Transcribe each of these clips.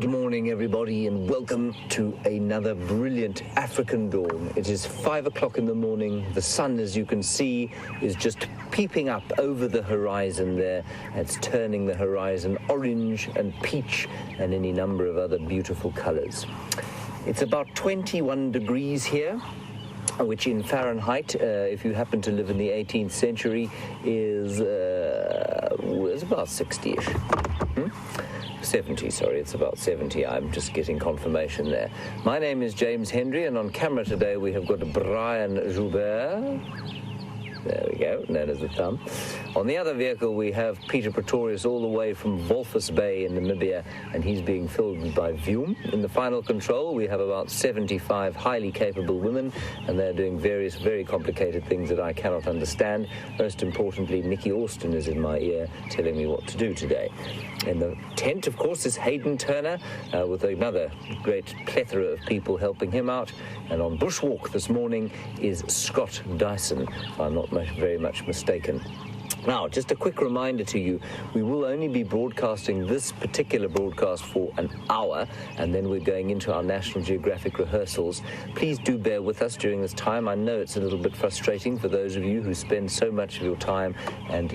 Good morning, everybody, and welcome to another brilliant African dawn. It is 5 o'clock in the morning. The sun, as you can see, is just peeping up over the horizon there. It's turning the horizon orange and peach and any number of other beautiful colors. It's about 21 degrees here, which in Fahrenheit, if you happen to live in the 18th century, is about 60-ish. 70, sorry, it's about 70. I'm just getting confirmation there. My name is Jeandre, and on camera today we have got Bryan. There we go, known as the thumb. On the other vehicle, we have Pieter Pretorius all the way from Walvis Bay in Namibia, and he's being filmed by Wium. In the final control, we have about 75 highly capable women, and they're doing various very complicated things that I cannot understand. Most importantly, Nikki Austin is in my ear telling me what to do today. In the tent, of course, is Hayden Turner, with another great plethora of people helping him out. And on bushwalk this morning is Scott Dyson, if I'm not very much mistaken. Now, just a quick reminder to you, we will only be broadcasting this particular broadcast for an hour, and then we're going into our National Geographic rehearsals. Please do bear with us during this time. I know it's a little bit frustrating for those of you who spend so much of your time and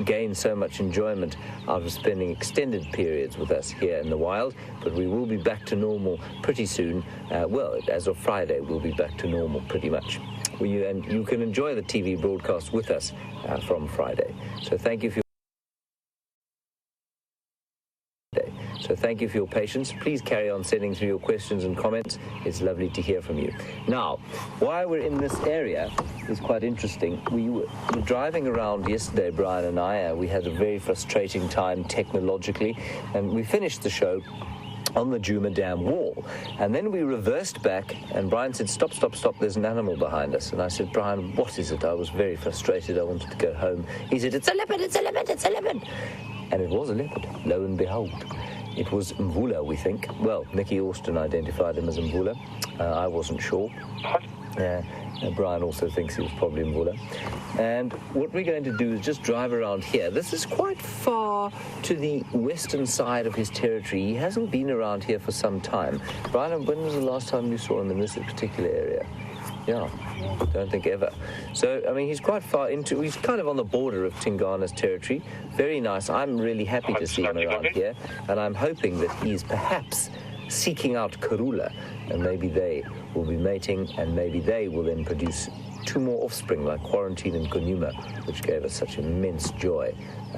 gain so much enjoyment out of spending extended periods with us here in the wild, but we will be back to normal pretty soon. Well, as of Friday, we'll be back to normal pretty much. And you can enjoy the TV broadcast with us from Friday. So thank you for your patience. Please carry on sending through your questions and comments. It's lovely to hear from you. Now, why we're in this area is quite interesting. We were driving around yesterday, Bryan and I. We had a very frustrating time technologically, and we finished the show on the Jeandre Dam wall. And then we reversed back, and Bryan said, stop, there's an animal behind us. And I said, Bryan, what is it? I was very frustrated. I wanted to go home. He said, it's a leopard. And it was a leopard, lo and behold. It was Mvula, we think. Well, Nikki Austin identified him as Mvula. I wasn't sure. Bryan also thinks he was probably Mvula. And what we're going to do is just drive around here. This is quite far to the western side of his territory. He hasn't been around here for some time. Bryan, when was the last time you saw him in this particular area? Yeah, don't think ever. So, I mean, he's quite far he's kind of on the border of Tingana's territory. Very nice. I'm really happy to see him around here. And I'm hoping that he's perhaps seeking out Karula, and maybe they will be mating, and maybe they will then produce two more offspring like Quarantine and Konuma, which gave us such immense joy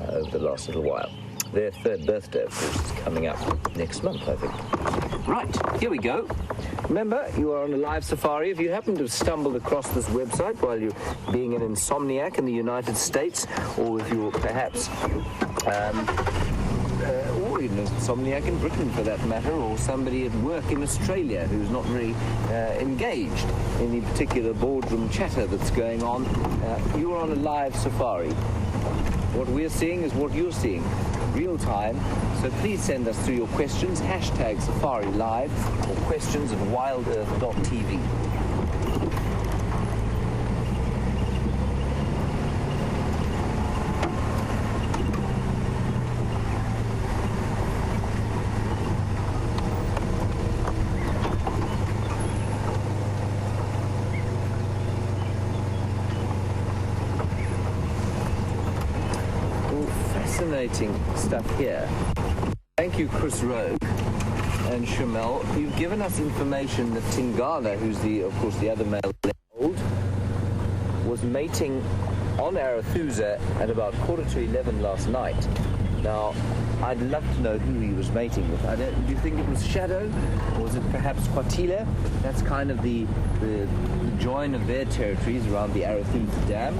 over the last little while. Their third birthday, of course, is coming up next month, I think. Right, here we go. Remember, you are on a live safari. If you happen to have stumbled across this website while you're being an insomniac in the United States, or if you're perhaps or even an insomniac in Britain for that matter, or somebody at work in Australia who's not very engaged in the particular boardroom chatter that's going on, you are on a live safari. What we're seeing is what you're seeing, real time. So please send us through your questions, hashtag SafariLIVE, or questions at WildEarth.tv. Fascinating stuff here. Thank you, Chris Rogue and Shamel. You've given us information that Tingana, who's of course the other male old, was mating on Arathusa at about 10:45 last night. Now, I'd love to know who he was mating with. Do you think it was Shadow, or was it perhaps Kwatila? That's kind of the join of their territories around the Arathusa Dam.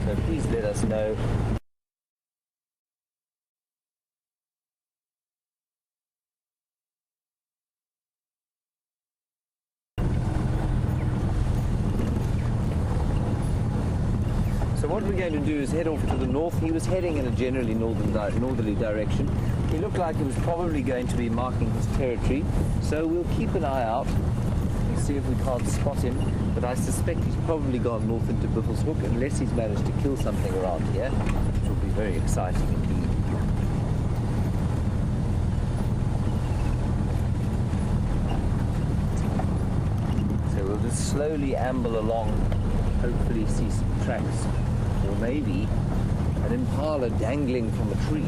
So please let us know. So what we're going to do is head off to the north. He was heading in a generally northerly direction. He looked like he was probably going to be marking his territory. So we'll keep an eye out and see if we can't spot him. But I suspect he's probably gone north into Buffelshoek, unless he's managed to kill something around here, which will be very exciting indeed. just slowly amble along, hopefully see some tracks, or maybe an impala dangling from a tree.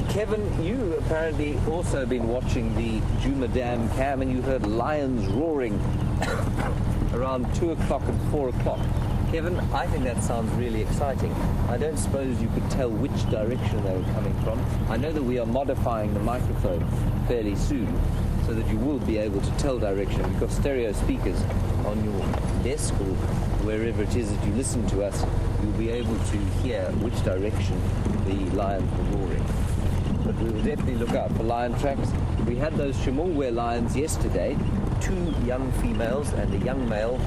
Kevin, you apparently also been watching the Jeandre Dam cam, and you heard lions roaring around 2 o'clock and 4 o'clock. Kevin, I think that sounds really exciting. I don't suppose you could tell which direction they were coming from. I know that we are modifying the microphone fairly soon so that you will be able to tell direction. We've got stereo speakers on your desk or wherever it is that you listen to us. You'll be able to hear which direction the lions were roaring. But we will definitely look out for lion tracks. We had those Chimongwe lions yesterday, 2 young females and a young male.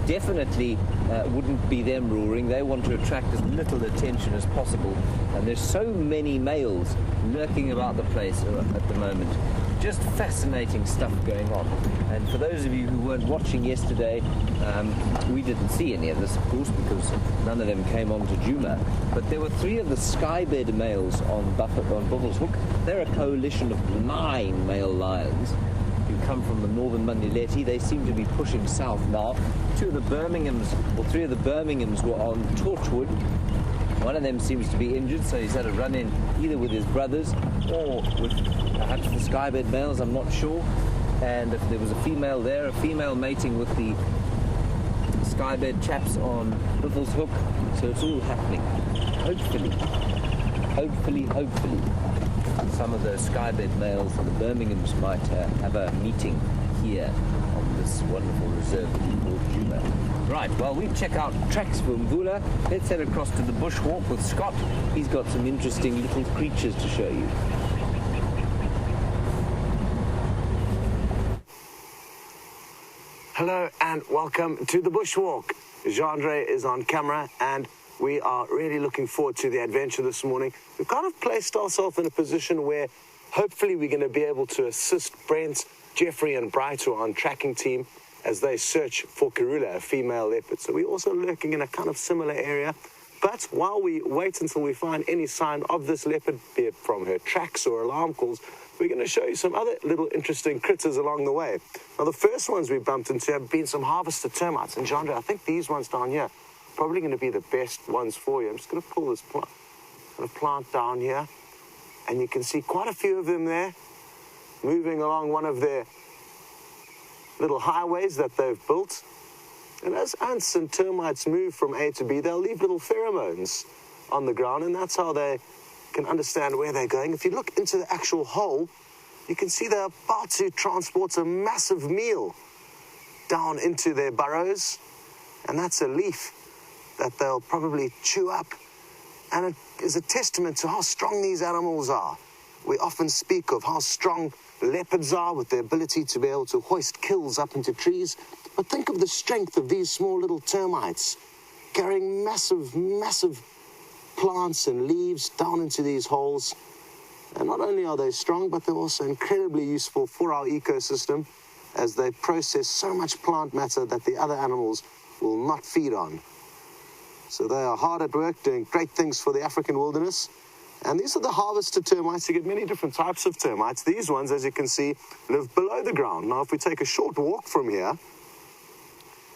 Definitely wouldn't be them roaring. They want to attract as little attention as possible. And there's so many males lurking about the place at the moment. Just fascinating stuff going on. And for those of you who weren't watching yesterday, we didn't see any of this, of course, because none of them came on to Jeandre. But there were 3 of the skybed males on Buffalo's Hook. They're a coalition of 9 male lions who come from the northern Mandileti. They seem to be pushing south now. 3 of the Birminghams were on Torchwood. One of them seems to be injured, so he's had a run-in either with his brothers or with perhaps the skybed males, I'm not sure. And if there was a female there, a female mating with the skybed chaps on Buffalo's Hook. So it's all happening. Hopefully, some of those skybed males and the Birminghams might have a meeting here on this wonderful reserve that we call Jeandre. Right, well, we check out tracks for Mvula. Let's head across to the bushwalk with Scott. He's got some interesting little creatures to show you. Hello and welcome to the bushwalk. Jeandre is on camera and we are really looking forward to the adventure this morning. We've kind of placed ourselves in a position where hopefully we're going to be able to assist Brent, Jeffrey and Bryan, who are on tracking team, as they search for Karula, a female leopard. So we're also lurking in a kind of similar area. But while we wait until we find any sign of this leopard, be it from her tracks or alarm calls, we're going to show you some other little interesting critters along the way. Now, the first ones we bumped into have been some harvested termites. And Jeandre, I think these ones down here probably going to be the best ones for you. I'm just going to pull this plant down here. And you can see quite a few of them there moving along one of their little highways that they've built. And as ants and termites move from A to B, they'll leave little pheromones on the ground, and that's how they can understand where they're going. If you look into the actual hole, you can see they're about to transport a massive meal down into their burrows, and that's a leaf that they'll probably chew up. And it is a testament to how strong these animals are. We often speak of how strong leopards are with their ability to be able to hoist kills up into trees. But think of the strength of these small little termites carrying massive, massive plants and leaves down into these holes. And not only are they strong, but they're also incredibly useful for our ecosystem as they process so much plant matter that the other animals will not feed on. So they are hard at work doing great things for the African wilderness. And these are the harvested termites. You get many different types of termites. These ones, as you can see, live below the ground. Now, if we take a short walk from here,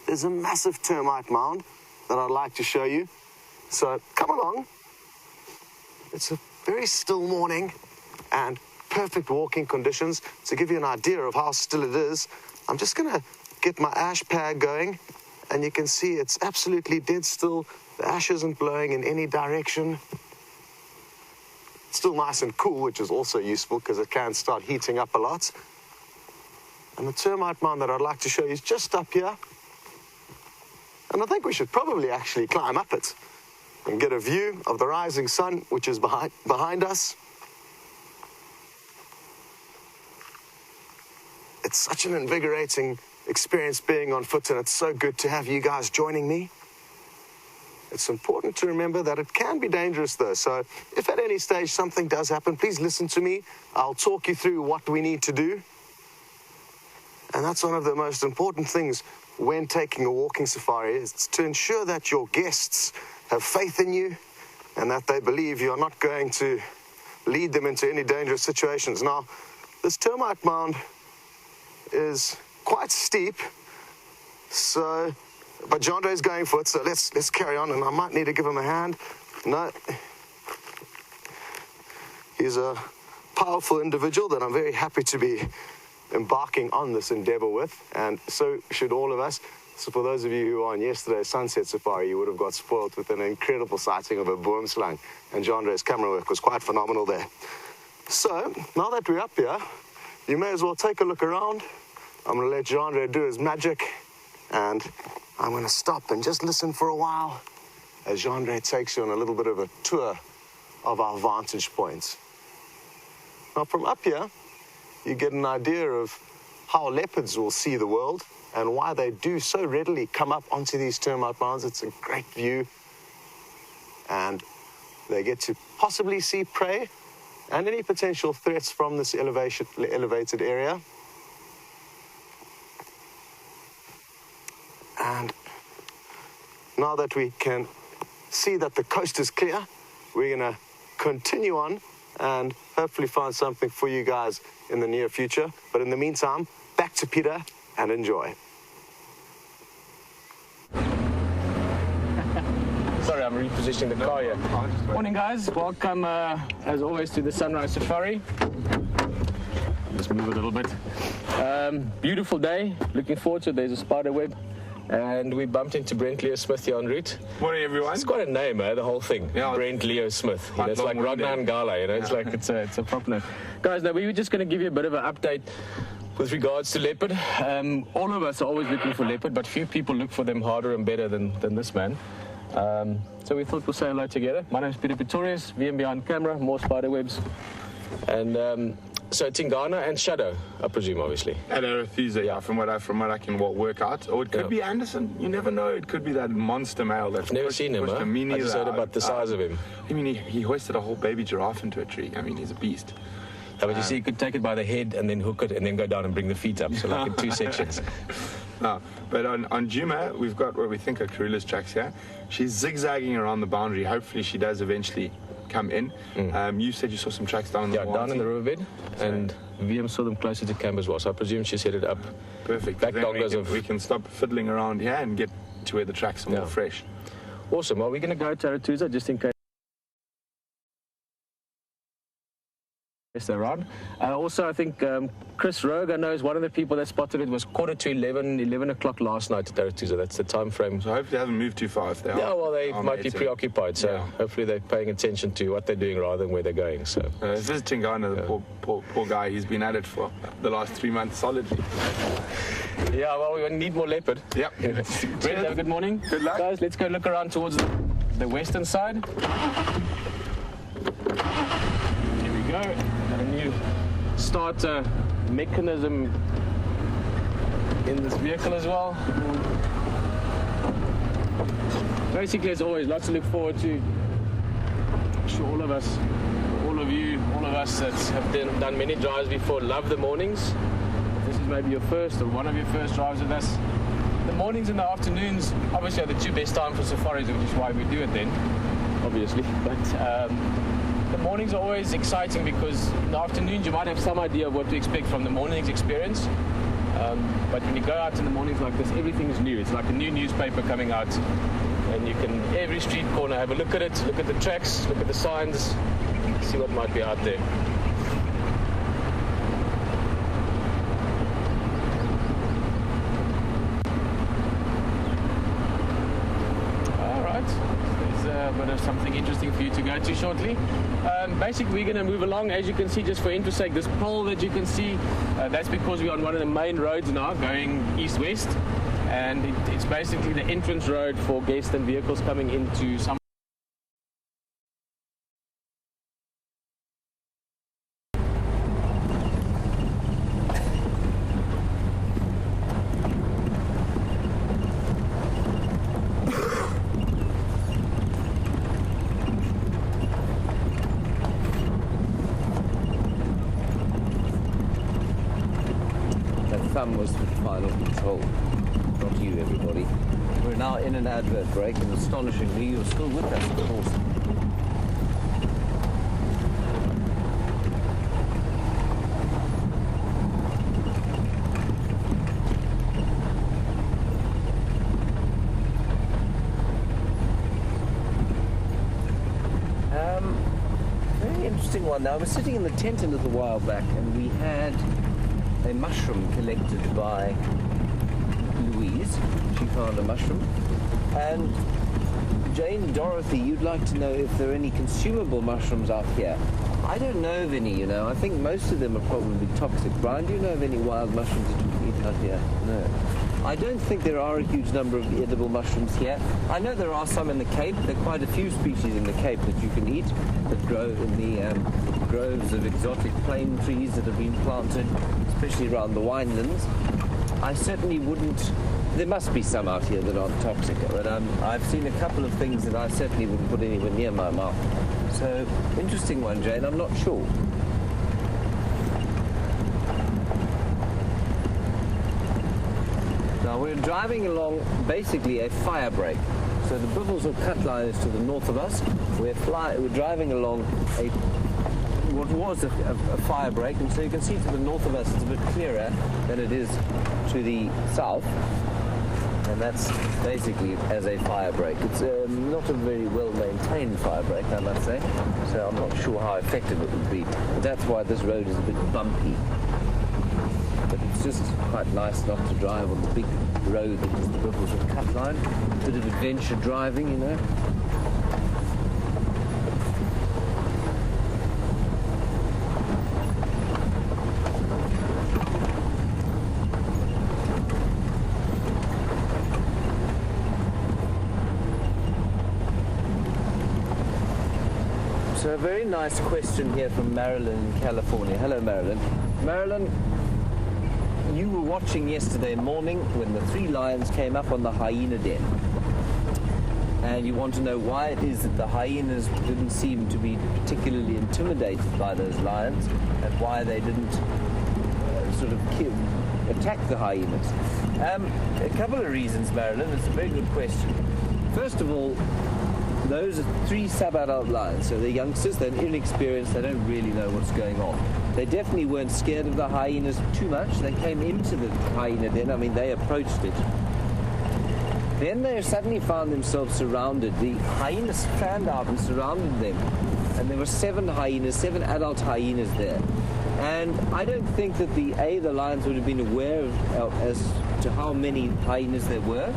there's a massive termite mound that I'd like to show you. So come along. It's a very still morning and perfect walking conditions. To give you an idea of how still it is, I'm just going to get my ash pad going, and you can see it's absolutely dead still. The ash isn't blowing in any direction. It's still nice and cool, which is also useful because it can start heating up a lot. And the termite mound that I'd like to show you is just up here. And I think we should probably actually climb up it and get a view of the rising sun, which is behind us. It's such an invigorating experience being on foot, and it's so good to have you guys joining me. It's important to remember that it can be dangerous, though. So if at any stage something does happen, please listen to me. I'll talk you through what we need to do. And that's one of the most important things when taking a walking safari is to ensure that your guests have faith in you and that they believe you're not going to lead them into any dangerous situations. Now, this termite mound is quite steep, but Jeandre is going for it, so let's carry on, and I might need to give him a hand. No. He's a powerful individual that I'm very happy to be embarking on this endeavor with, and so should all of us. So for those of you who were on yesterday's sunset safari, you would have got spoiled with an incredible sighting of a boom slang, and Jeandre's camera work was quite phenomenal there. So, now that we're up here, you may as well take a look around. I'm going to let Jeandre do his magic, and I'm going to stop and just listen for a while as Jeandre takes you on a little bit of a tour of our vantage points. Now, from up here, you get an idea of how leopards will see the world and why they do so readily come up onto these termite mounds. It's a great view, and they get to possibly see prey and any potential threats from this elevated area. And now that we can see that the coast is clear, we're going to continue on and hopefully find something for you guys in the near future. But in the meantime, back to Pieter and enjoy. Sorry, I'm repositioning the car here. Morning, guys. Welcome, as always, to the Sunrise Safari. Let's move a little bit. Beautiful day. Looking forward to it. There's a spider web. And we bumped into Brent Leo Smith here en route. Morning, everyone. It's quite a name, the whole thing. Yeah. Brent Leo Smith. You know, it's like Rodnan Gala, you know, it's like it's a proper name. Guys, now we were just going to give you a bit of an update with regards to leopard. All of us are always looking for leopard, but few people look for them harder and better than this man. So we thought we'll say hello together. My name is Pieter Pretorius, VM behind camera, more spider webs. And so Tingana and Shadow, I presume, obviously. And Arethusa, yeah, from what I can work out. Or it could be Anderson. You never know. It could be that monster male that's never seen him, huh? I just heard about the size of him. I mean, he hoisted a whole baby giraffe into a tree. I mean, he's a beast. Yeah, but you see, you could take it by the head and then hook it and then go down and bring the feet up. So like in two sections. No, but on Juma, we've got what we think are Karula's tracks here. She's zigzagging around the boundary. Hopefully she does eventually come in. You said you saw some tracks down the down in the riverbed, and VM saw them closer to camp as well. So I presume she's headed up. Perfect. Back we can stop fiddling around here and get to where the tracks are more fresh. Awesome. Well, we're going to go to Arethusa just in case they're around. Also, I think Chris Rogue, I know, is one of the people that spotted it. Was quarter to 11 o'clock last night at Arethusa. That's the time frame. So hopefully they haven't moved too far if they are. Yeah, well, they might be preoccupied. So hopefully they're paying attention to what they're doing rather than where they're going. So visiting Ghana, the poor guy, he's been at it for the last 3 months solidly. Yeah, well, we need more leopard. Yep. Brent, have a good morning. Good luck. Guys, let's go look around towards the western side. Here we go. Got a new starter mechanism in this vehicle as well. Basically, as always, lots to look forward to. I'm sure all of us, all of you, all of us that have done many drives before love the mornings. If this is maybe your first or one of your first drives with us, the mornings and the afternoons obviously are the two best times for safaris, which is why we do it then, obviously. But the mornings are always exciting because in the afternoons you might have some idea of what to expect from the morning's experience. But when you go out in the mornings like this, everything's new. It's like a new newspaper coming out, and you can, every street corner, have a look at it, look at the tracks, look at the signs, see what might be out there. But there's something interesting for you to go to shortly. Basically, we're going to move along, as you can see, just for interest's sake. This pole that you can see, that's because we're on one of the main roads now, going east-west, and it's basically the entrance road for guests and vehicles coming into some. Thumb was the final control. not you, everybody. We're now in an advert break, and astonishingly, you're still with us, of course. Very interesting one. Now, I was sitting in the tent a little while back, and we had a mushroom collected by Louise. She found a mushroom. And Jane, Dorothy, you'd like to know if there are any consumable mushrooms out here. I don't know of any, you know. I think most of them are probably toxic. Bryan, do you know of any wild mushrooms that you can eat out here? No. I don't think there are a huge number of edible mushrooms here. I know there are some in the Cape. There are quite a few species in the Cape that you can eat that grow in the groves of exotic plane trees that have been planted, especially around the winelands. I certainly wouldn't... There must be some out here that aren't toxic, but I've seen a couple of things that I certainly wouldn't put anywhere near my mouth. So, interesting one, Jane. I'm not sure. Now, we're driving along basically a fire break. So the Buffels or cut line is to the north of us. We're driving along what was a fire break, and so you can see to the north of us it's a bit clearer than it is to the south. And that's basically as a fire break. It's not a very well-maintained fire break, I must say, so I'm not sure how effective it would be. But that's why this road is a bit bumpy. But it's just quite nice not to drive on the big road that is the Buffels or cut line. A bit of adventure driving, you know. So a very nice question here from Marilyn in California. Hello, Marilyn. Marilyn, you were watching yesterday morning when the 3 lions came up on the hyena den. And you want to know why it is that the hyenas didn't seem to be particularly intimidated by those lions and why they didn't attack the hyenas. A couple of reasons, Marilyn. It's a very good question. First of all, those are 3 sub-adult lions, so they're youngsters, they're inexperienced, they don't really know what's going on. They definitely weren't scared of the hyenas too much. They came into the hyena den, I mean, they approached it. Then they suddenly found themselves surrounded. The hyenas fanned out and surrounded them, and there were 7 adult hyenas there. And I don't think that the lions would have been aware of as to how many hyenas there were,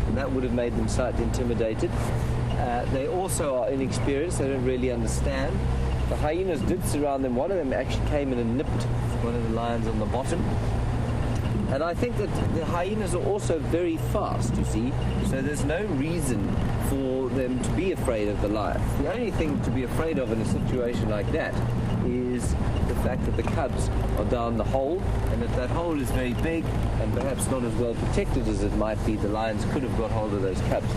and that would have made them slightly intimidated. They also are inexperienced, they don't really understand. The hyenas did surround them. One of them actually came in and nipped one of the lions on the bottom. And I think that the hyenas are also very fast, you see, so there's no reason for them to be afraid of the lions. The only thing to be afraid of in a situation like that is the fact that the cubs are down the hole, and if that hole is very big and perhaps not as well protected as it might be, the lions could have got hold of those cubs.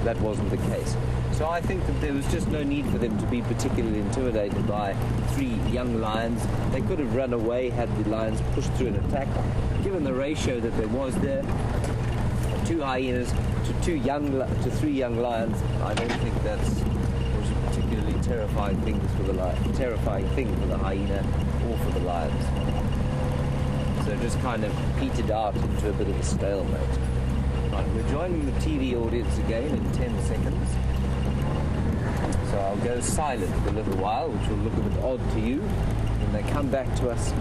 That wasn't the case. So I think that there was just no need for them to be particularly intimidated by 3 young lions. They could have run away had the lions pushed through an attack. Given the ratio that there was there, 2 hyenas to 3 young lions, I don't think that was a particularly terrifying thing for the hyena or for the lions. So it just kind of petered out into a bit of a stalemate. Right, we're joining the TV audience again in 10 seconds. So I'll go silent for a little while, which will look a bit odd to you when they come back to us.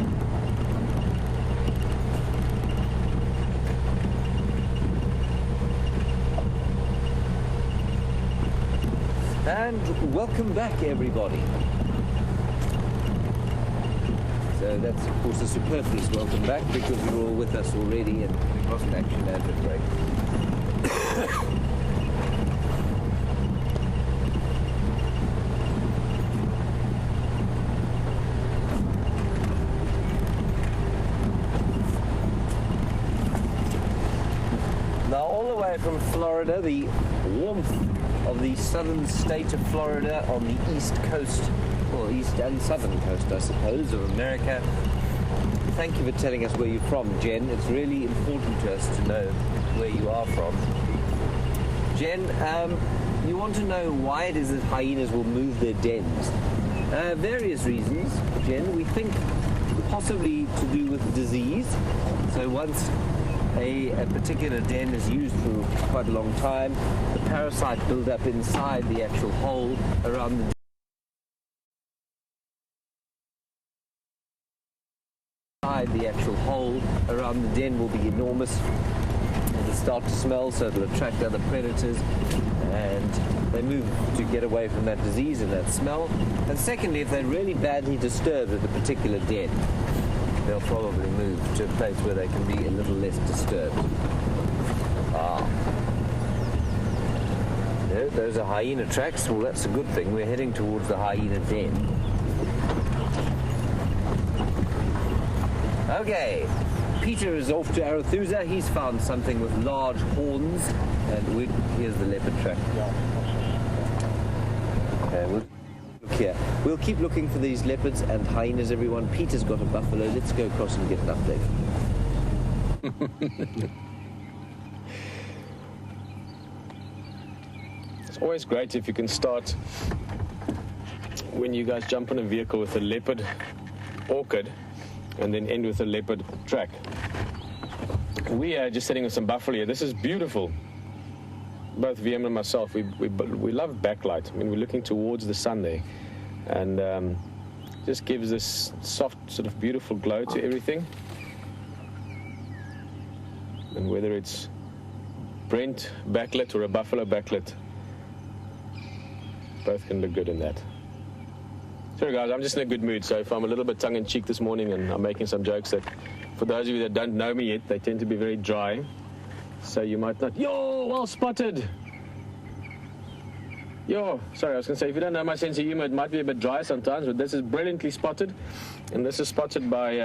And welcome back, everybody. So that's, of course, a superfluous welcome back because you're all with us already and it wasn't actually an advert break. Now, all the way from Florida, the warmth of the southern state of Florida on the east coast, well, east and southern coast, I suppose, of America. Thank you for telling us where you're from, Jen. It's really important to us to know where you are from. Jen, you want to know why it is that hyenas will move their dens. Various reasons, Jen. We think possibly to do with disease. So once a particular den is used for quite a long time, the parasite build up inside the actual hole around the den will be enormous. It'll start to smell, so it'll attract other predators, and they move to get away from that disease and that smell. And secondly, if they're really badly disturbed at a particular den, they'll probably move to a place where they can be a little less disturbed. Yeah, those are hyena tracks. Well, that's a good thing. We're heading towards the hyena den. Okay, Pieter is off to Arathusa. He's found something with large horns, and here's the leopard track. Okay, we'll look here. We'll keep looking for these leopards and hyenas, everyone. Peter's got a buffalo. Let's go across and get an update. It's always great if you can start when you guys jump on a vehicle with a leopard orchid and then end with a leopard track. We are just sitting with some buffalo here. This is beautiful. Both Wium and myself, we love backlight. I mean, we're looking towards the sun there, and just gives this soft, sort of beautiful glow to everything. And whether it's Brent backlit or a buffalo backlit, both can look good in that. Sorry guys, I'm just in a good mood, so if I'm a little bit tongue-in-cheek this morning and I'm making some jokes that, for those of you that don't know me yet, they tend to be very dry, so you might not... Yo, well spotted! Yo, sorry, I was going to say, if you don't know my sense of humor, it might be a bit dry sometimes, but this is brilliantly spotted, and this is spotted by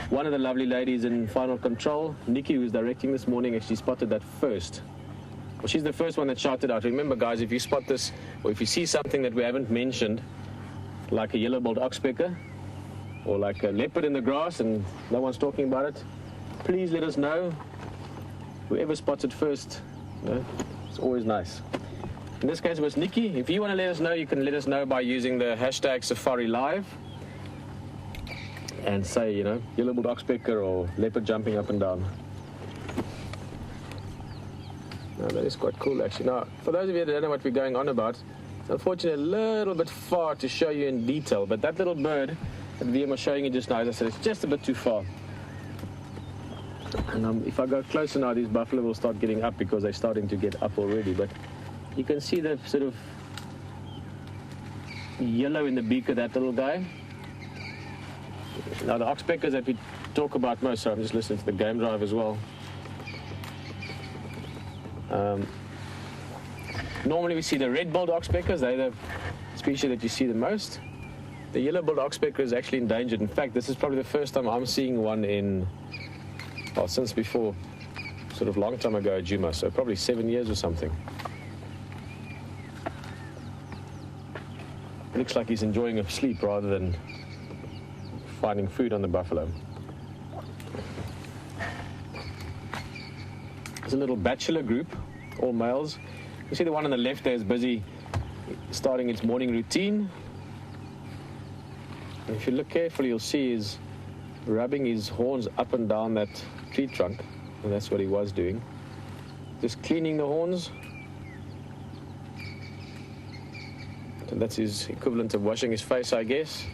one of the lovely ladies in Final Control. Nikki, who's directing this morning, actually spotted that first. Well, she's the first one that shouted out. Remember guys, if you spot this, or if you see something that we haven't mentioned, like a yellow-billed oxpecker, or like a leopard in the grass and no one's talking about it, please let us know. Whoever spots it first, you know, it's always nice. In this case it was Nikki. If you want to let us know, you can let us know by using the hashtag SafariLIVE and say, you know, yellow-billed oxpecker or leopard jumping up and down. Now, that is quite cool actually. Now, for those of you that don't know what we're going on about, unfortunately, a little bit far to show you in detail, but that little bird that Wium was showing you just now, as I said, it's just a bit too far. And if I go closer now, these buffalo will start getting up because they're starting to get up already. But you can see the sort of yellow in the beak of that little guy. Now, the oxpeckers that we talk about most, so I'm just listening to the game drive as well. Normally we see the red-billed oxpeckers. They're the species that you see the most. The yellow-billed oxpecker is actually endangered. In fact, this is probably the first time I'm seeing one in, well, since before, sort of long time ago at Jeandre, so probably 7 years or something. Looks like he's enjoying a sleep rather than finding food on the buffalo. There's a little bachelor group, all males. You see the one on the left there is busy starting its morning routine. And if you look carefully, you'll see he's rubbing his horns up and down that tree trunk, and that's what he was doing. Just cleaning the horns. And that's his equivalent of washing his face, I guess.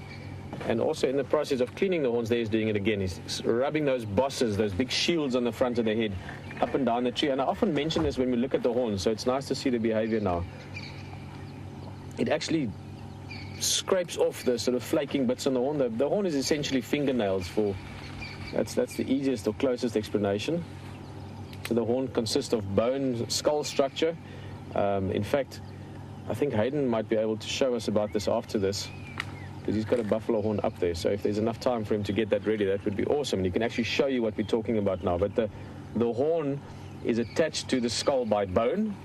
And also in the process of cleaning the horns, there he's doing it again. He's rubbing those bosses, those big shields on the front of the head, up and down the tree. And I often mention this when we look at the horns, so it's nice to see the behavior now. It actually scrapes off the sort of flaking bits on the horn. The horn is essentially fingernails for, that's the easiest or closest explanation. So the horn consists of bone, skull structure. In fact, I think Hayden might be able to show us about this after this, because he's got a buffalo horn up there. So if there's enough time for him to get that ready, that would be awesome. And he can actually show you what we're talking about now. But the horn is attached to the skull by bone.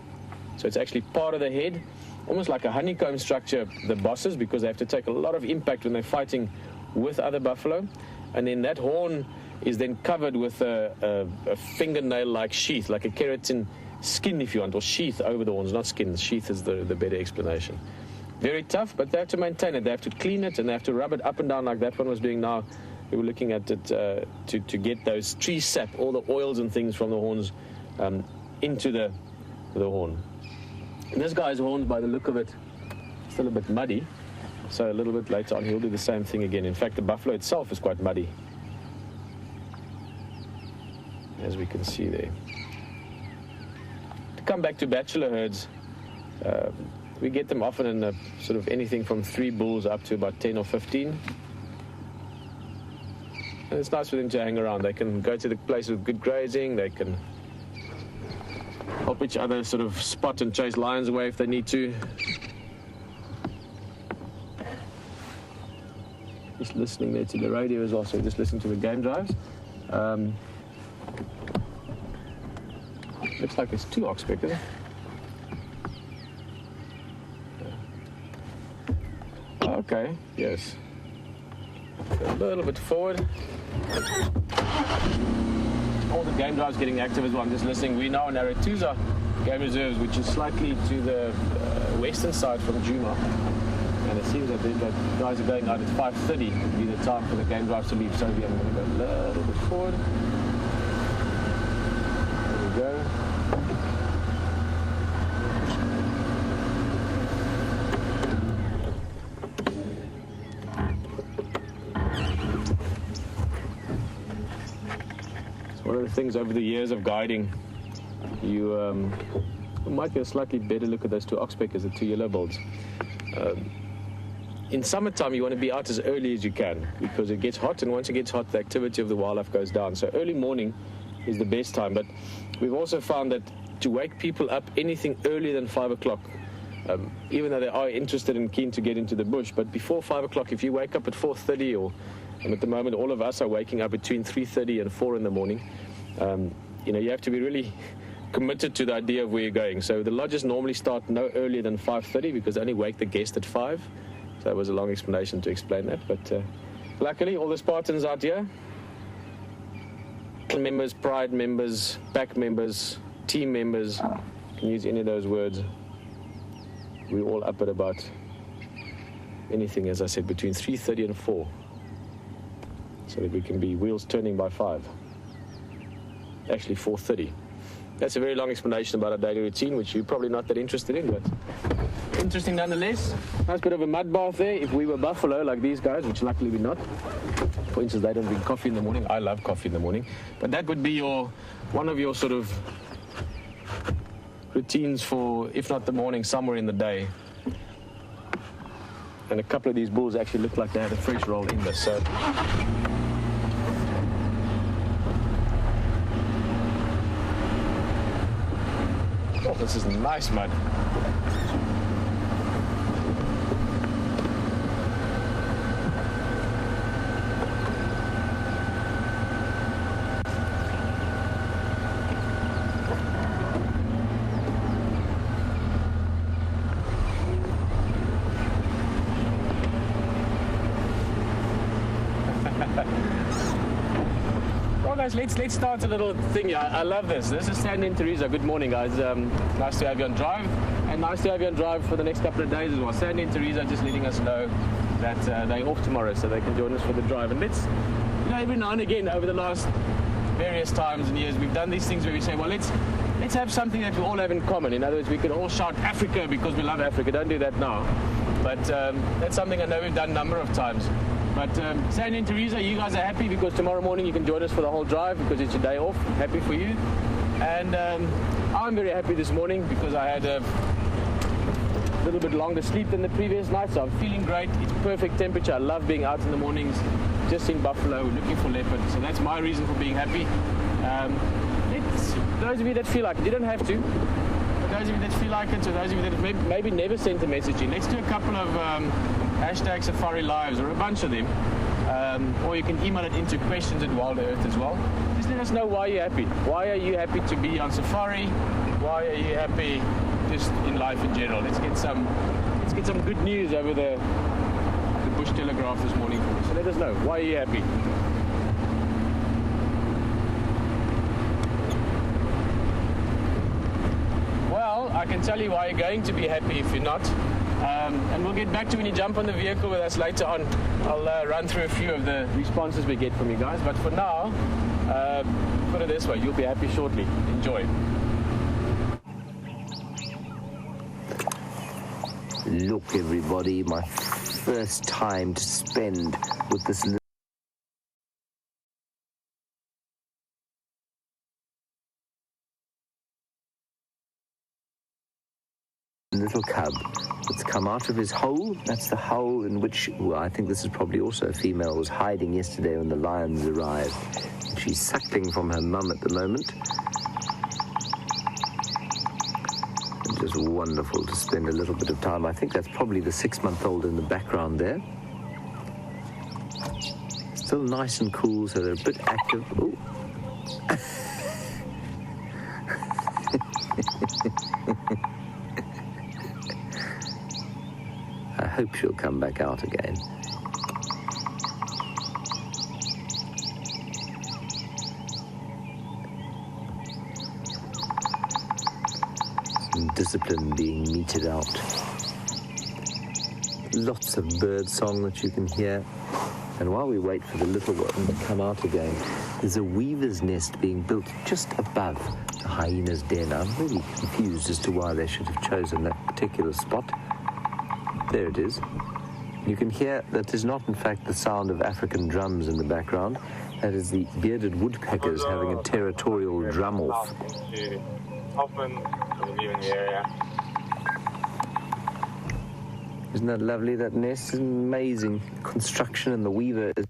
So it's actually part of the head, almost like a honeycomb structure, the bosses, because they have to take a lot of impact when they're fighting with other buffalo. And then that horn is then covered with a fingernail-like sheath, like a keratin skin, if you want, or sheath over the horns, not skin. Sheath is the better explanation. Very tough, but they have to maintain it. They have to clean it, and they have to rub it up and down like that one was doing now. We were looking at it to get those tree sap, all the oils and things from the horns into the horn. And this guy's horns, by the look of it, still a bit muddy. So a little bit later on, he'll do the same thing again. In fact, the buffalo itself is quite muddy, as we can see there. To come back to bachelor herds, we get them often in sort of anything from 3 bulls up to about 10 or 15. And it's nice for them to hang around. They can go to the place with good grazing. They can help each other sort of spot and chase lions away if they need to. Just listening there to the radio is also just listening to the game drives. Looks like there's 2 ox back there. Okay, yes. A little bit forward. All the game drives getting active as well. I'm just listening. We now in Aratuza Game Reserves, which is slightly to the western side from Djuma. And it seems that the guys are going out at 5:30 would be the time for the game drives to leave. So I'm going to go a little bit forward. There we go. One of the things over the years of guiding, you might get a slightly better look at those 2 oxpeckers, the 2 yellow-billeds. In summertime, you want to be out as early as you can because it gets hot, and once it gets hot, the activity of the wildlife goes down. So early morning is the best time, but we've also found that to wake people up anything earlier than 5 o'clock, even though they are interested and keen to get into the bush, but before 5 o'clock, if you wake up at 4:30 or and at the moment, all of us are waking up between 3:30 and 4 in the morning. You have to be really committed to the idea of where you're going. So the lodges normally start no earlier than 5:30 because they only wake the guest at 5. So that was a long explanation to explain that. But luckily, all the Spartans out here, members, pride members, pack members, team members, you can use any of those words. We're all up at about anything, as I said, between 3:30 and 4. So that we can be wheels turning by 5. Actually 4:30. That's a very long explanation about our daily routine, which you're probably not that interested in, but interesting nonetheless. Nice bit of a mud bath there. If we were buffalo like these guys, which luckily we're not. For instance, they don't drink coffee in the morning. I love coffee in the morning. But that would be one of your sort of routines for, if not the morning, somewhere in the day. And a couple of these bulls actually look like they had a fresh roll in this. So oh, this is nice mud. Let's start a little thing here. I love this. This is Sandy and Teresa. Good morning, guys. Nice to have you on drive, and nice to have you on drive for the next couple of days as well. Sandy and Teresa just letting us know that they're off tomorrow, so they can join us for the drive. And let's, every now and again over the last various times and years, we've done these things where we say, well, let's have something that we all have in common. In other words, we can all shout Africa because we love Africa. Don't do that now. But that's something I know we've done a number of times. But Sandy and Teresa, you guys are happy because tomorrow morning you can join us for the whole drive because it's your day off. Happy for you. And I'm very happy this morning because I had a little bit longer sleep than the previous night, so I'm feeling great. It's perfect temperature. I love being out in the mornings, just in buffalo, looking for leopard. So that's my reason for being happy. Those of you that feel like it, you don't have to. But those of you that feel like it, so those of you that maybe never sent a message in, let's do a couple of hashtag SafariLIVEs or a bunch of them. Or you can email it into questions@WildEarth as well. Just let us know why you're happy. Why are you happy to be on safari? Why are you happy just in life in general? Let's get some good news over the Bush Telegraph this morning for me. So let us know. Why are you happy? I can tell you why you're going to be happy if you're not. And we'll get back to when you jump on the vehicle with us later on. I'll run through a few of the responses we get from you guys. But for now, put it this way, you'll be happy shortly. Enjoy. Look, everybody, my first time to spend with this little cub that's come out of his hole. That's the hole in which, well, I think this is probably also a female, was hiding yesterday when the lions arrived. She's suckling from her mum at the moment. And just wonderful to spend a little bit of time. I think that's probably the 6-month-old in the background there. Still nice and cool, so they're a bit active. Ooh. I hope she'll come back out again. Some discipline being meted out. Lots of bird song that you can hear. And while we wait for the little one to come out again, there's a weaver's nest being built just above the hyena's den. I'm really confused as to why they should have chosen that particular spot. There it is. You can hear that there's not, in fact, the sound of African drums in the background. That is the bearded woodpeckers having a territorial drum off. Often leaving the area. Isn't that lovely? That nest is amazing. Construction and the weaver is...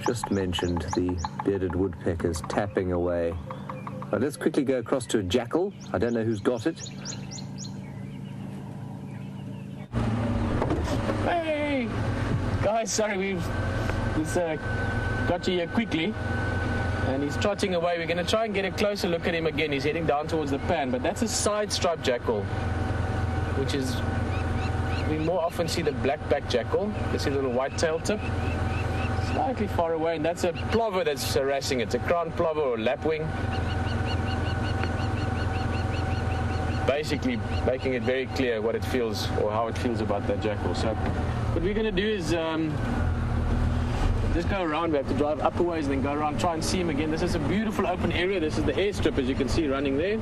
Just mentioned the bearded woodpeckers tapping away. Right, let's quickly go across to a jackal. I don't know who's got it. Hey! Guys, sorry, we've got you here quickly. And he's trotting away. We're going to try and get a closer look at him again. He's heading down towards the pan. But that's a side-striped jackal, which is... We more often see the black-backed jackal. You see the little white-tail tip. Slightly far away. And that's a plover that's harassing it. A crown plover or lapwing. Basically making it very clear what it feels or how it feels about that jackal. So what we're going to do is just go around. We have to drive up a ways and then go around, try and see him again. This is a beautiful open area. This is the airstrip, as you can see, running there.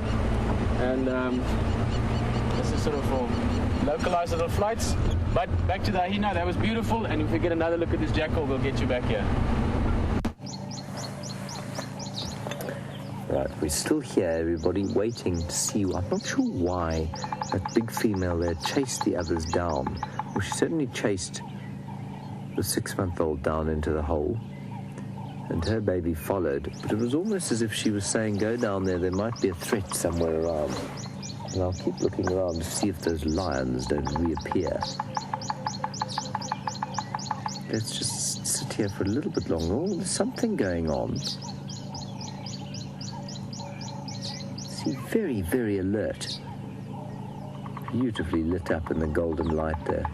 And this is sort of for localized little flights. But back to the hyena, that was beautiful. And if we get another look at this jackal, we'll get you back here. Right, we're still here, everybody, waiting to see. I'm not sure why that big female there chased the others down. Well, she certainly chased the 6-month-old down into the hole, and her baby followed. But it was almost as if she was saying, go down there might be a threat somewhere around. And I'll keep looking around to see if those lions don't reappear. Let's just sit here for a little bit longer. Oh, there's something going on. Very, very alert. Beautifully lit up in the golden light there.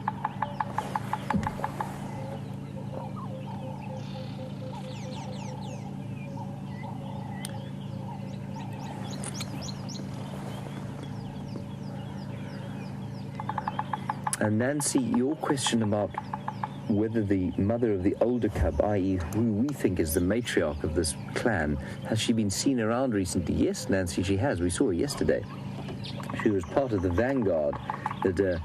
And Nancy, your question about whether the mother of the older cub, i.e. who we think is the matriarch of this clan, has she been seen around recently? Yes, Nancy, she has. We saw her yesterday. She was part of the vanguard that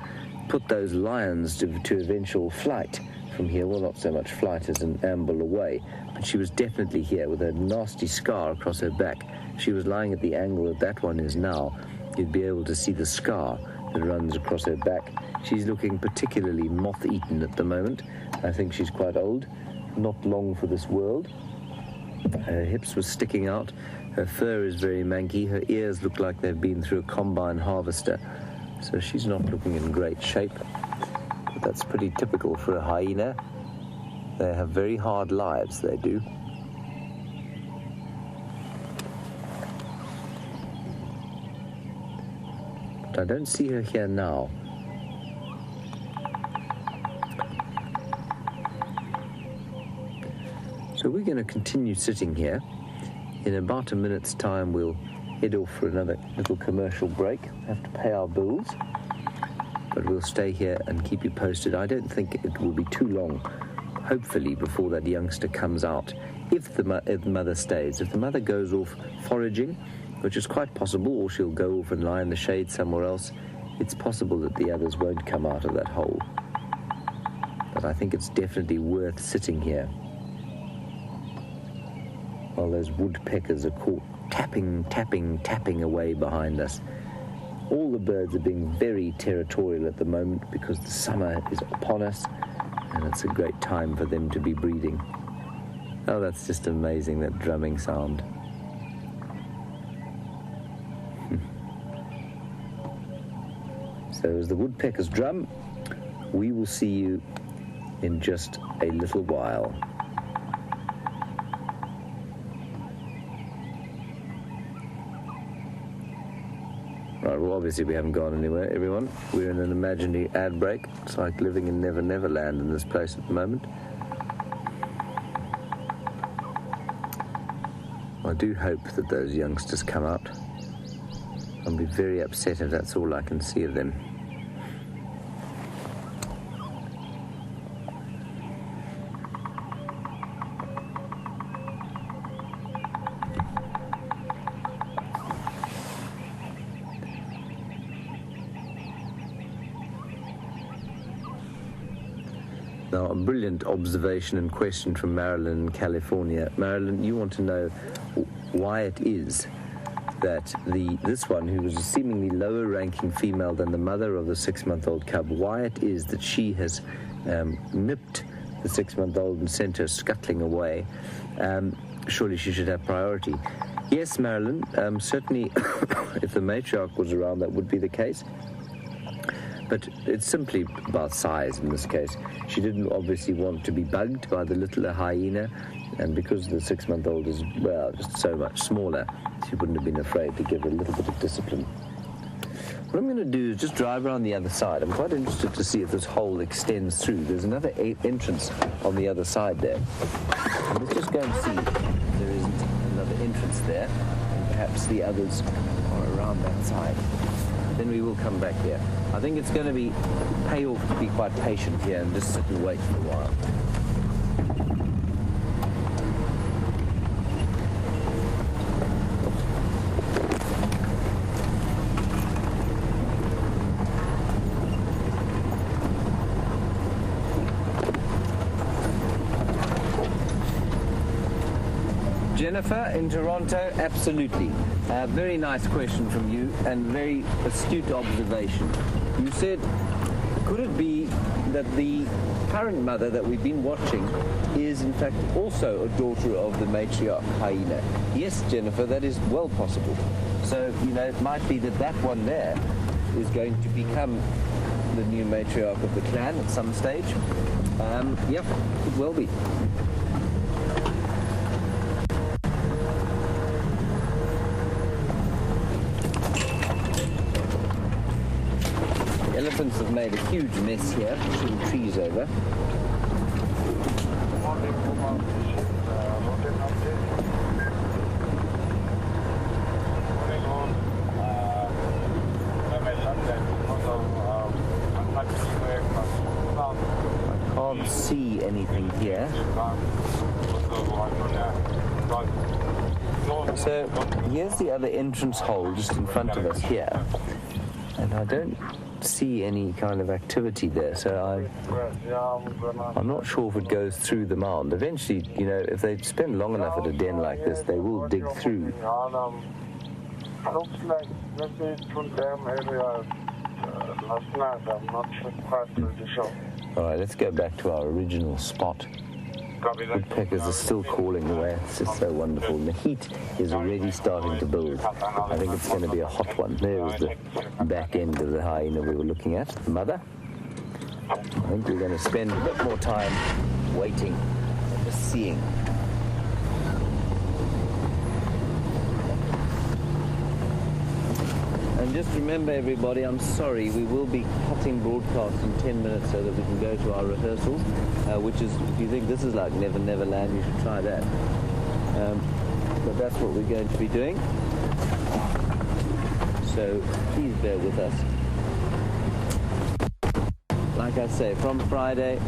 put those lions to eventual flight from here. Well, not so much flight as an amble away, but she was definitely here with a nasty scar across her back. She was lying at the angle that one is now. You'd be able to see the scar that runs across her back. She's looking particularly moth-eaten at the moment. I think she's quite old, not long for this world. Her hips were sticking out. Her fur is very manky. Her ears look like they've been through a combine harvester. So she's not looking in great shape. But that's pretty typical for a hyena. They have very hard lives, they do. But I don't see her here now. So we're going to continue sitting here. In about a minute's time, we'll head off for another little commercial break. Have to pay our bills. But we'll stay here and keep you posted. I don't think it will be too long, hopefully, before that youngster comes out. If the mother stays. If the mother goes off foraging, which is quite possible, or she'll go off and lie in the shade somewhere else, it's possible that the others won't come out of that hole. But I think it's definitely worth sitting here while those woodpeckers are caught tapping away behind us. All the birds are being very territorial at the moment because the summer is upon us and it's a great time for them to be breeding. Oh, that's just amazing, that drumming sound. So as the woodpeckers drum, we will see you in just a little while. Right, well, obviously we haven't gone anywhere, everyone. We're in an imaginary ad break. It's like living in Never Never Land in this place at the moment. I do hope that those youngsters come out. I'll be very upset if that's all I can see of them. Now, a brilliant observation and question from Marilyn in California. Marilyn, you want to know why it is that this one, who was a seemingly lower-ranking female than the mother of the 6-month-old cub, why it is that she has nipped the 6-month-old and sent her scuttling away. Surely she should have priority. Yes, Marilyn, certainly if the matriarch was around, that would be the case. But it's simply about size in this case. She didn't obviously want to be bugged by the littler hyena, and because the 6-month-old is, well, just so much smaller, she wouldn't have been afraid to give her a little bit of discipline. What I'm going to do is just drive around the other side. I'm quite interested to see if this hole extends through. There's another entrance on the other side there. And let's just go and see if there isn't another entrance there, and perhaps the others are around that side. Then we will come back here. I think it's going to pay off to be quite patient here and just sit and wait for a while. Jennifer in Toronto, absolutely. Very nice question from you and very astute observation. You said, could it be that the current mother that we've been watching is in fact also a daughter of the matriarch hyena? Yes, Jennifer, that is well possible. So, it might be that one there is going to become the new matriarch of the clan at some stage. Yep, it will be. Elephants have made a huge mess here, pushing trees over. I can't see anything here. So here's the other entrance hole just in front of us here, and I don't see any kind of activity there, so I'm not sure if it goes through the mound. Eventually, if they spend long enough at a den like this, they will dig through. Looks like maybe from them area last night. I'm not quite really sure. All right, let's go back to our original spot. Woodpeckers are still calling away. It's just so wonderful. And the heat is already starting to build. I think it's going to be a hot one. There's the back end of the hyena we were looking at, the mother. I think we're going to spend a bit more time waiting and just seeing. And And just remember, everybody, I'm sorry, we will be cutting broadcast in 10 minutes so that we can go to our rehearsals, which is, if you think this is like Never Never Land, you should try that. But that's what we're going to be doing. So please bear with us. Like I say, from Friday,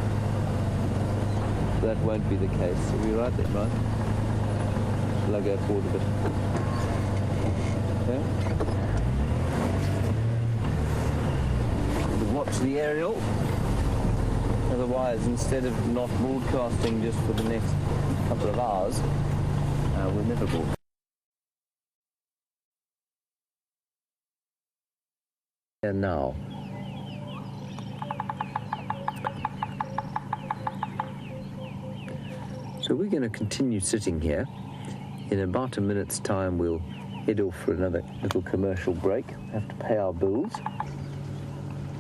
that won't be the case. Are we right there, Bryan? Shall I go forward a bit? Okay. Watch the aerial. Otherwise, instead of not broadcasting just for the next couple of hours, we'll never broadcast. And now. So we're going to continue sitting here. In about a minute's time, we'll head off for another little commercial break. Have to pay our bills.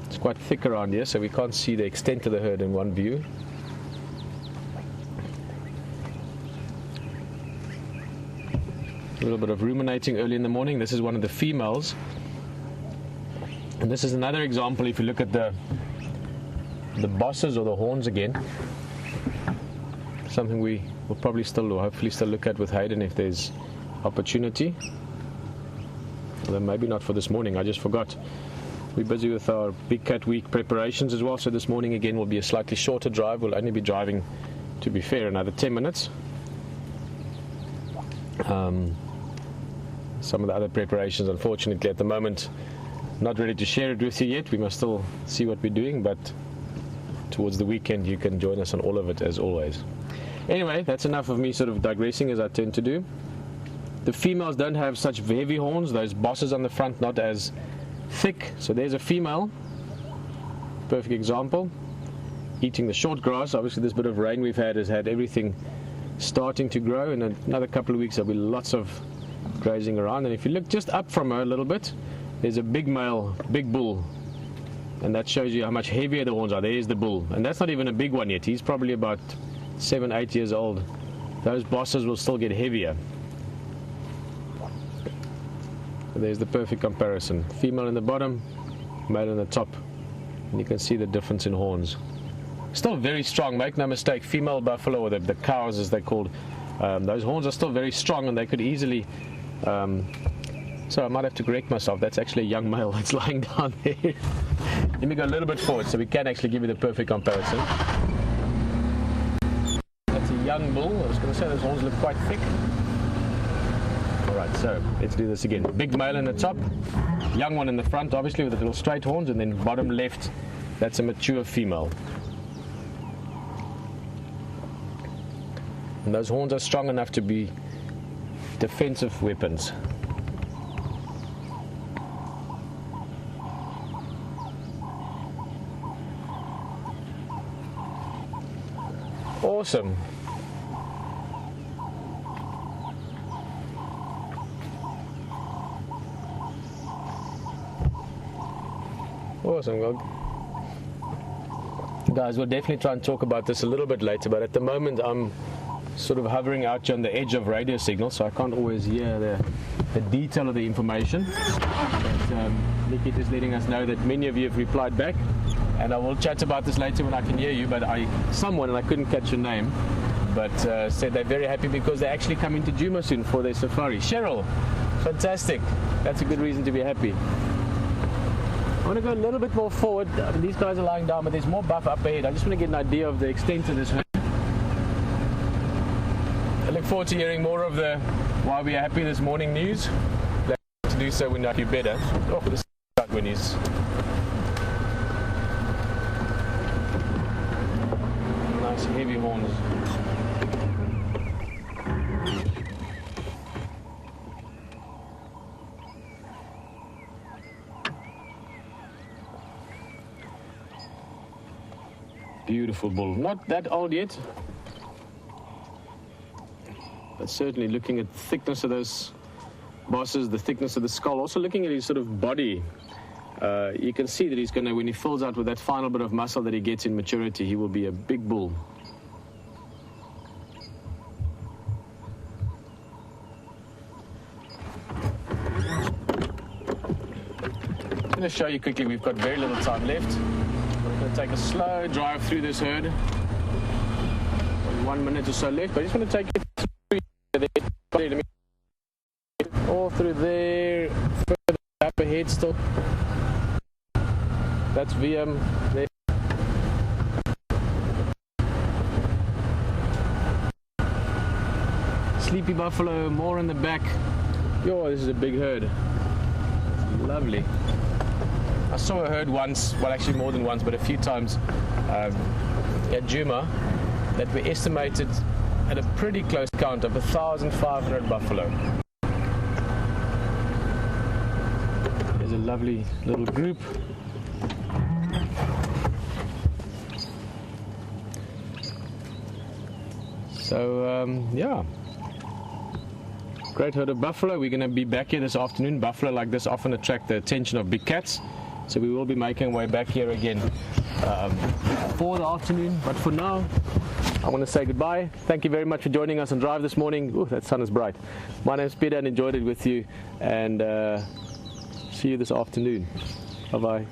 It's quite thick around here, so we can't see the extent of the herd in one view. A little bit of ruminating early in the morning. This is one of the females. And this is another example, if you look at the bosses or the horns again. Something we will probably still, or hopefully still look at with Hayden if there's opportunity. Although maybe not for this morning, I just forgot. We're busy with our Big Cat Week preparations as well, so this morning again will be a slightly shorter drive. We'll only be driving, to be fair, another 10 minutes. Some of the other preparations, unfortunately, at the moment, not ready to share it with you yet. We must still see what we're doing, but towards the weekend you can join us on all of it as always. Anyway, that's enough of me sort of digressing as I tend to do. The females don't have such heavy horns, those bosses on the front not as thick. So there's a female, perfect example, eating the short grass. Obviously this bit of rain we've had has had everything starting to grow. In another couple of weeks there'll be lots of grazing around. And if you look just up from her a little bit, there's a big male, big bull, and that shows you how much heavier the horns are. There's the bull, and that's not even a big one yet. He's probably about 7-8 years old. Those bosses will still get heavier. There's the perfect comparison. Female in the bottom, male in the top. And you can see the difference in horns. Still very strong, make no mistake. Female buffalo, or the cows as they're called, those horns are still very strong, and they could easily... so I might have to correct myself. That's actually a young male that's lying down there. Let me go a little bit forward so we can actually give you the perfect comparison. That's a young bull. I was going to say those horns look quite thick. Alright, so let's do this again. Big male in the top, young one in the front, obviously with the little straight horns, and then bottom left, that's a mature female. And those horns are strong enough to be defensive weapons. Awesome. Awesome. Well, guys, we'll definitely try and talk about this a little bit later, but at the moment I'm sort of hovering out on the edge of radio signal, so I can't always hear the detail of the information. But Nikki is letting us know that many of you have replied back, and I will chat about this later when I can hear you, but someone, and I couldn't catch your name, but said they're very happy because they're actually coming to Djuma soon for their safari. Cheryl, fantastic. That's a good reason to be happy. I want to go a little bit more forward. These guys are lying down, but there's more buff up ahead. I just want to get an idea of the extent of this herd. I look forward to hearing more of the why we are happy this morning news. To do so, we know you better. Oh, this is when he's nice heavy horns. Beautiful bull. Not that old yet, but certainly looking at the thickness of those bosses, the thickness of the skull, also looking at his sort of body, you can see that he's going to, when he fills out with that final bit of muscle that he gets in maturity, he will be a big bull. I'm going to show you quickly. We've got very little time left. We're going to take a slow drive through this herd. 1 minute or so left, but I just want to take you through all through there, further up ahead still. That's Wium there. Sleepy buffalo, more in the back. Yo, this is a big herd. Lovely. I saw a herd once, well actually more than once, but a few times at Jeandre that we estimated at a pretty close count of 1,500 buffalo. There's a lovely little group. So yeah, great herd of buffalo. We're going to be back here this afternoon. Buffalo like this often attract the attention of big cats, so we will be making our way back here again for the afternoon. But for now, I want to say goodbye. Thank you very much for joining us on Drive this morning. Ooh, that sun is bright. My name is Pieter and enjoyed it with you, and see you this afternoon. Bye bye.